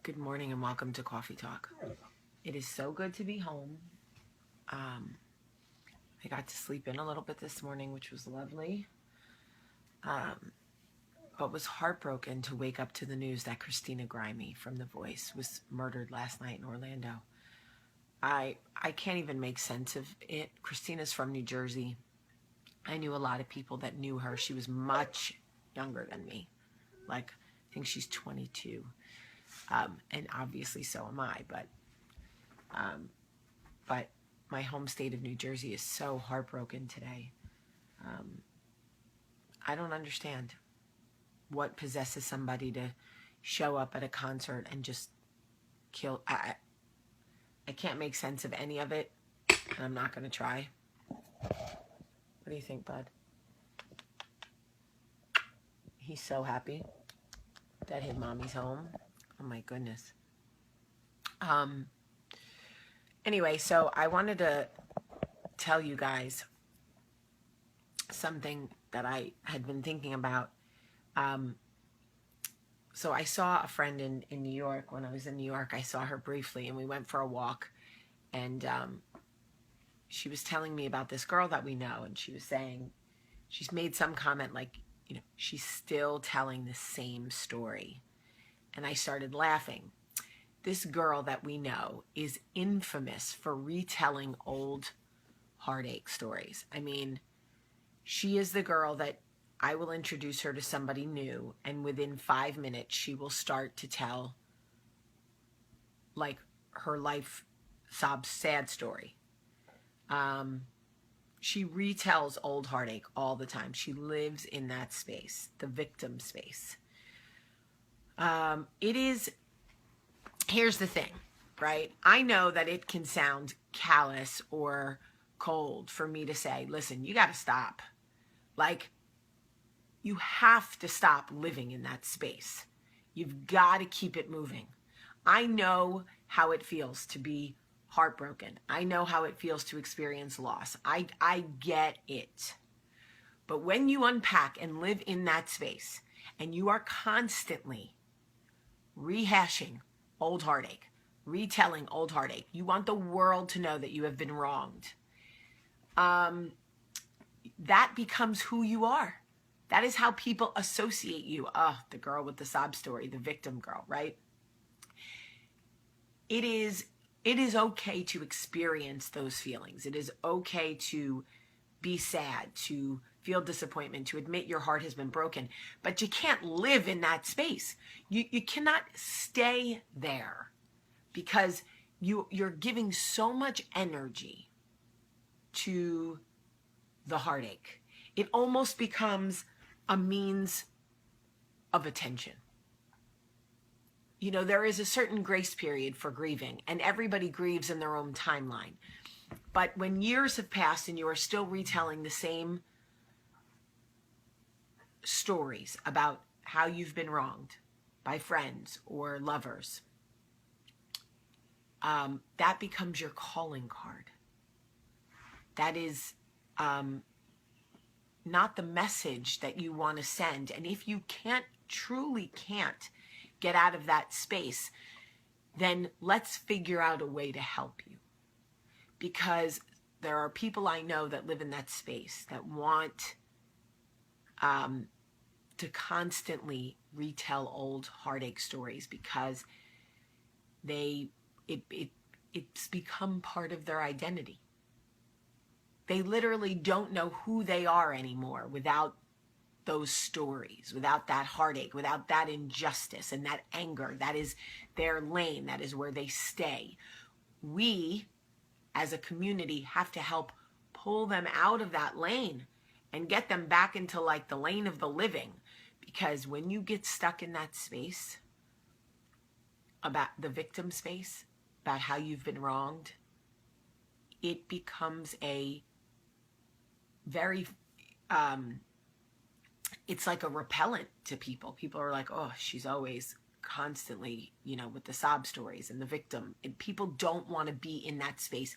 Good morning and welcome to Coffee Talk. It is so good to be home. I got to sleep in a little bit this morning, which was lovely. But was heartbroken to wake up to the news that Christina Grimmie from The Voice was murdered last night in Orlando. I can't even make sense of it. Christina's from New Jersey. I knew a lot of people that knew her. She was much younger than me. I think she's 22. And obviously so am I, but my home state of New Jersey is so heartbroken today. I don't understand what possesses somebody to show up at a concert and just kill. I can't make sense of any of it, and I'm not going to try. What do you think, bud? He's so happy that his mommy's home. Oh my goodness. Anyway, so I wanted to tell you guys something that I had been thinking about. So I saw a friend in New York. When I was in New York, I saw her briefly, and we went for a walk. And she was telling me about this girl that we know, and she was saying, she's made some comment like, she's still telling the same story. And I started laughing. This girl that we know is infamous for retelling old heartache stories. I mean, she is the girl that I will introduce her to somebody new, and within 5 minutes, she will start to tell her life sad story. She retells old heartache all the time. She lives in that space, the victim space. Here's the thing, right? I know that it can sound callous or cold for me to say, listen, you got to stop. You have to stop living in that space. You've got to keep it moving. I know how it feels to be heartbroken. I know how it feels to experience loss. I get it. But when you unpack and live in that space, and you are constantly rehashing old heartache, retelling old heartache, you want the world to know that you have been wronged. That becomes who you are. That is how people associate you. The girl with the sob story, the victim girl, right? It is okay to experience those feelings. It is okay to be sad, to feel disappointment, to admit your heart has been broken. But you can't live in that space. You cannot stay there because you're giving so much energy to the heartache. It almost becomes a means of attention. There is a certain grace period for grieving, and everybody grieves in their own timeline. But when years have passed and you are still retelling the same stories about how you've been wronged by friends or lovers, that becomes your calling card. That is not the message that you want to send. And if you truly can't get out of that space, then let's figure out a way to help you. Because there are people I know that live in that space that want to constantly retell old heartache stories because it's become part of their identity. They literally don't know who they are anymore without those stories, without that heartache, without that injustice and that anger. That is their lane. That is where they stay. We, as a community, have to help pull them out of that lane and get them back into the lane of the living. Because when you get stuck in that space, about the victim space, about how you've been wronged, it becomes a very, it's like a repellent to people. People are like, oh, she's always constantly, with the sob stories and the victim. And people don't want to be in that space.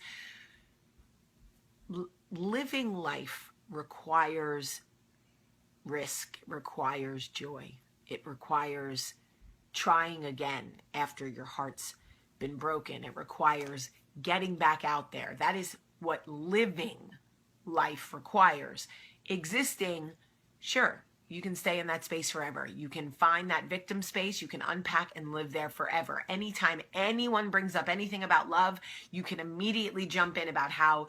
Living life requires risk, requires joy. It requires trying again after your heart's been broken. It requires getting back out there. That is what living life requires. Existing, sure, you can stay in that space forever. You can find that victim space. You can unpack and live there forever. Anytime anyone brings up anything about love, you can immediately jump in about how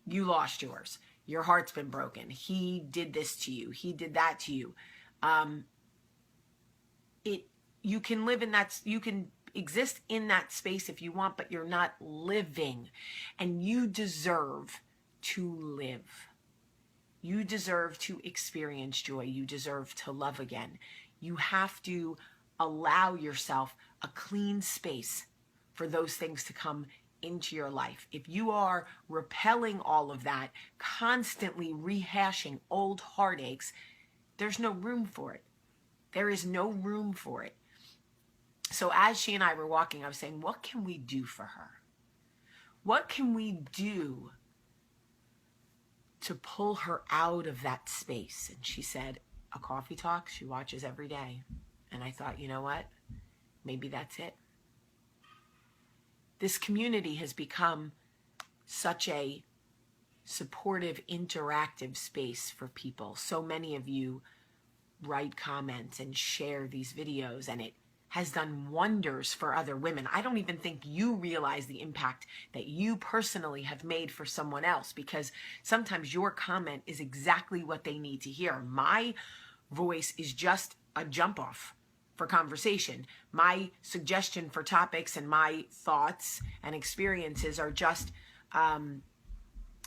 you lost yours. Your heart's been broken. He did this to you. He did that to you. You can live in that, you can exist in that space if you want, but you're not living. And you deserve to live. You deserve to experience joy. You deserve to love again. You have to allow yourself a clean space for those things to come into your life. If you are repelling all of that, constantly rehashing old heartaches, there's no room for it. There is no room for it. So as she and I were walking, I was saying, what can we do for her? What can we do to pull her out of that space? And she said, a coffee talk she watches every day. And I thought, you know what? Maybe that's it. This community has become such a supportive, interactive space for people. So many of you write comments and share these videos, and it has done wonders for other women. I don't even think you realize the impact that you personally have made for someone else, because sometimes your comment is exactly what they need to hear. My voice is just a jump off for conversation. My suggestion for topics and my thoughts and experiences are just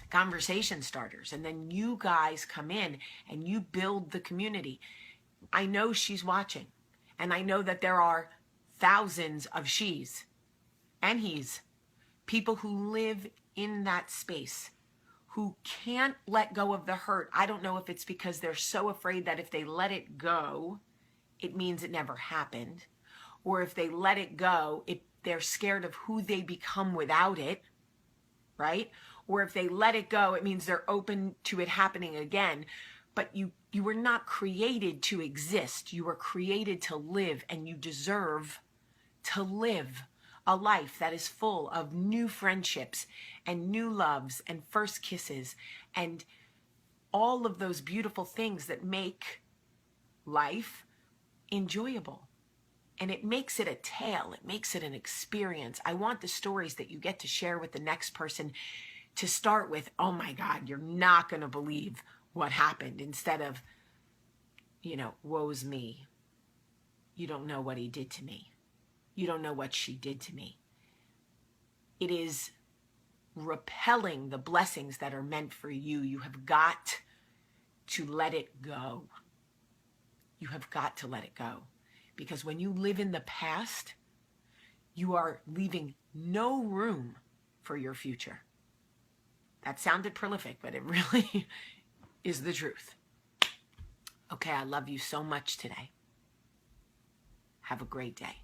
conversation starters. And then you guys come in and you build the community. I know she's watching. And I know that there are thousands of she's and he's, people who live in that space, who can't let go of the hurt. I don't know if it's because they're so afraid that if they let it go, it means it never happened. Or if they let it go, they're scared of who they become without it, right? Or if they let it go, it means they're open to it happening again. But you were not created to exist. You were created to live, and you deserve to live a life that is full of new friendships and new loves and first kisses and all of those beautiful things that make life enjoyable. And it makes it a tale. It makes it an experience. I want the stories that you get to share with the next person to start with, oh my God, you're not going to believe what happened, instead of, woe's me. You don't know what he did to me. You don't know what she did to me. It is repelling the blessings that are meant for you. You have got to let it go. You have got to let it go. Because when you live in the past, you are leaving no room for your future. That sounded prolific, but it really is the truth. Okay, I love you so much today. Have a great day.